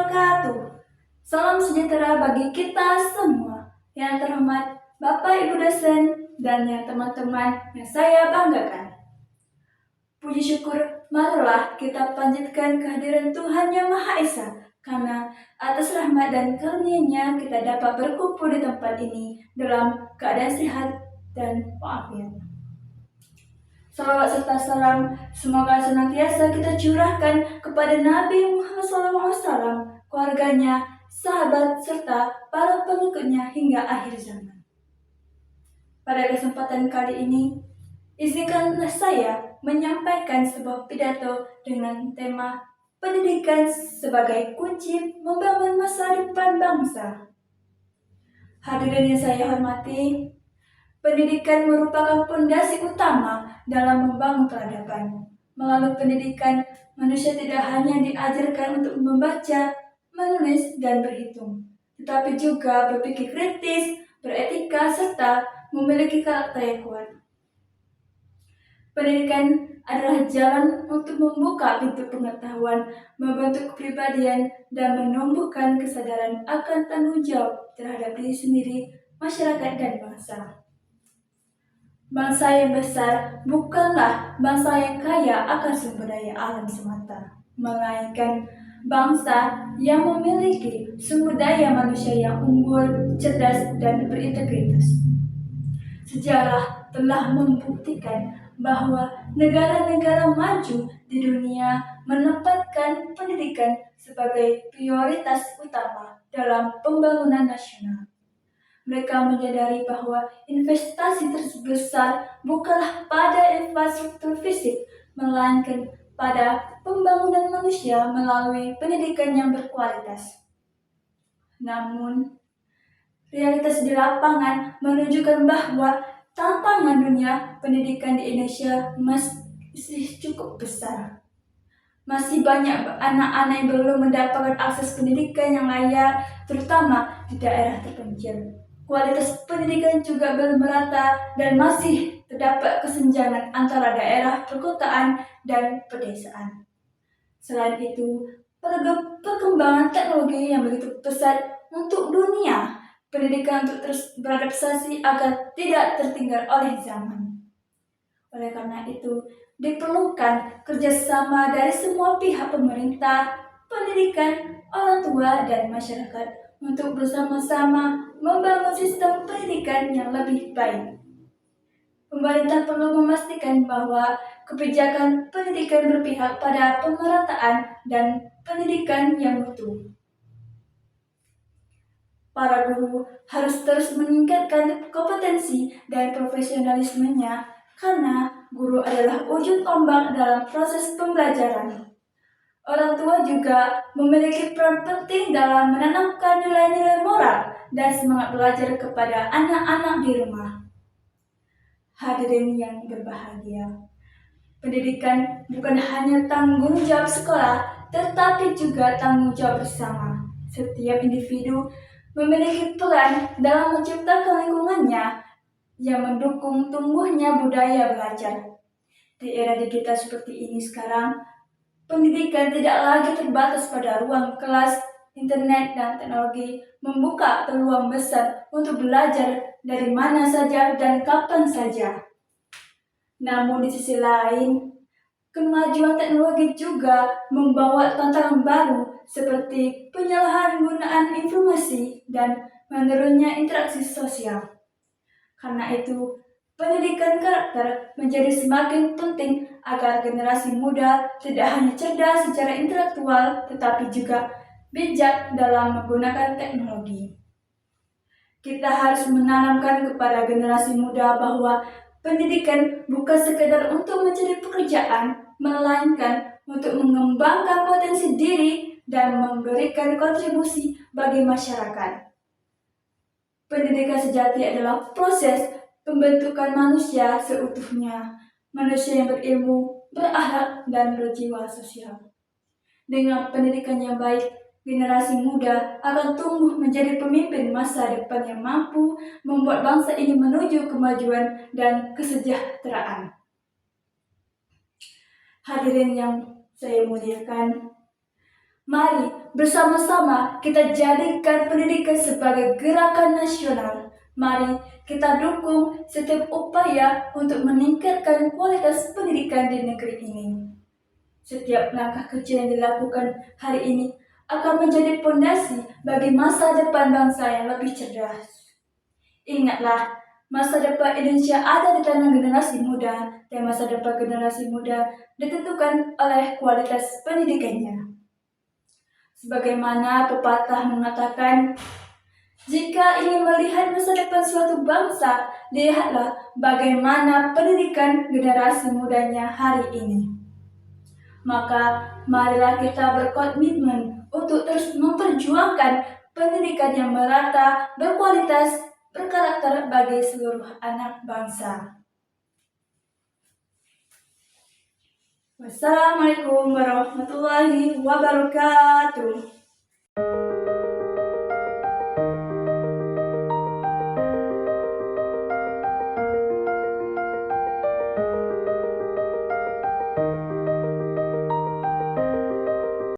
wabarakatuh. Salam sejahtera bagi kita semua. Yang terhormat Bapak Ibu dosen dan yang teman-teman yang saya banggakan. Puji syukur marilah kita panjatkan kehadiran Tuhan Yang Maha Esa, karena atas rahmat dan karunia-Nya kita dapat berkumpul di tempat ini dalam keadaan sehat dan walafiat. Salawat serta salam semoga senantiasa kita curahkan kepada Nabi Muhammad SAW, keluarganya, sahabat, serta para pengikutnya hingga akhir zaman. Pada kesempatan kali ini, izinkanlah saya menyampaikan sebuah pidato dengan tema pendidikan sebagai kunci membangun masa depan bangsa. Hadirin yang saya hormati, pendidikan merupakan fondasi utama dalam membangun peradaban. Melalui pendidikan, manusia tidak hanya diajarkan untuk membaca, menulis, dan berhitung, tetapi juga berpikir kritis, beretika, serta memiliki karakter yang kuat. Pendidikan adalah jalan untuk membuka pintu pengetahuan, membentuk kepribadian, dan menumbuhkan kesadaran akan tanggung jawab terhadap diri sendiri, masyarakat, dan bangsa. Bangsa yang besar bukanlah bangsa yang kaya akan sumber daya alam semata, melainkan bangsa yang memiliki sumber daya manusia yang unggul, cerdas, dan berintegritas. Sejarah telah membuktikan bahwa negara-negara maju di dunia menempatkan pendidikan sebagai prioritas utama dalam pembangunan nasional. Mereka menyadari bahwa investasi terbesar bukanlah pada infrastruktur fisik, melainkan pada pembangunan manusia melalui pendidikan yang berkualitas. Namun, realitas di lapangan menunjukkan bahwa tantangan dunia pendidikan di Indonesia masih cukup besar. Masih banyak anak-anak yang belum mendapatkan akses pendidikan yang layak, terutama di daerah terpencil. Kualitas pendidikan juga belum merata dan masih terdapat kesenjangan antara daerah perkotaan dan pedesaan. Selain itu, perkembangan teknologi yang begitu pesat untuk dunia pendidikan untuk terus beradaptasi agar tidak tertinggal oleh zaman. Oleh karena itu, diperlukan kerjasama dari semua pihak pemerintah, pendidikan, orang tua, dan masyarakat untuk bersama-sama membangun sistem pendidikan yang lebih baik. Pemerintah perlu memastikan bahwa kebijakan pendidikan berpihak pada pemerataan dan pendidikan yang mutu. Para guru harus terus meningkatkan kompetensi dan profesionalismenya, karena guru adalah ujung tombak dalam proses pembelajaran. Orang tua juga memiliki peran penting dalam menanamkan nilai-nilai moral dan semangat belajar kepada anak-anak di rumah. Hadirin yang berbahagia, pendidikan bukan hanya tanggung jawab sekolah, tetapi juga tanggung jawab bersama. Setiap individu memiliki peran dalam menciptakan lingkungannya yang mendukung tumbuhnya budaya belajar. Di era digital seperti ini sekarang, pendidikan tidak lagi terbatas pada ruang kelas, internet, dan teknologi, membuka peluang besar untuk belajar dari mana saja dan kapan saja. Namun di sisi lain, kemajuan teknologi juga membawa tantangan baru seperti penyalahgunaan informasi dan menurunnya interaksi sosial. Karena itu, pendidikan karakter menjadi semakin penting agar generasi muda tidak hanya cerdas secara intelektual, tetapi juga bijak dalam menggunakan teknologi. Kita harus menanamkan kepada generasi muda bahwa pendidikan bukan sekedar untuk mencari pekerjaan, melainkan untuk mengembangkan potensi diri dan memberikan kontribusi bagi masyarakat. Pendidikan sejati adalah proses pembentukan manusia seutuhnya, manusia yang berilmu, berakhlak, dan berjiwa sosial. Dengan pendidikan yang baik, generasi muda akan tumbuh menjadi pemimpin masa depan yang mampu membuat bangsa ini menuju kemajuan dan kesejahteraan. Hadirin yang saya muliakan, Mari bersama-sama kita jadikan pendidikan sebagai gerakan nasional. Mari kita dukung setiap upaya untuk meningkatkan kualitas pendidikan di negeri ini. Setiap langkah kecil yang dilakukan hari ini akan menjadi fondasi bagi masa depan bangsa yang lebih cerdas. Ingatlah, masa depan Indonesia ada di tangan generasi muda, dan masa depan generasi muda ditentukan oleh kualitas pendidikannya. Sebagaimana pepatah mengatakan, jika ingin melihat masa depan suatu bangsa, lihatlah bagaimana pendidikan generasi mudanya hari ini. Maka marilah kita berkomitmen untuk terus memperjuangkan pendidikan yang merata, berkualitas, berkarakter bagi seluruh anak bangsa. Wassalamualaikum warahmatullahi wabarakatuh.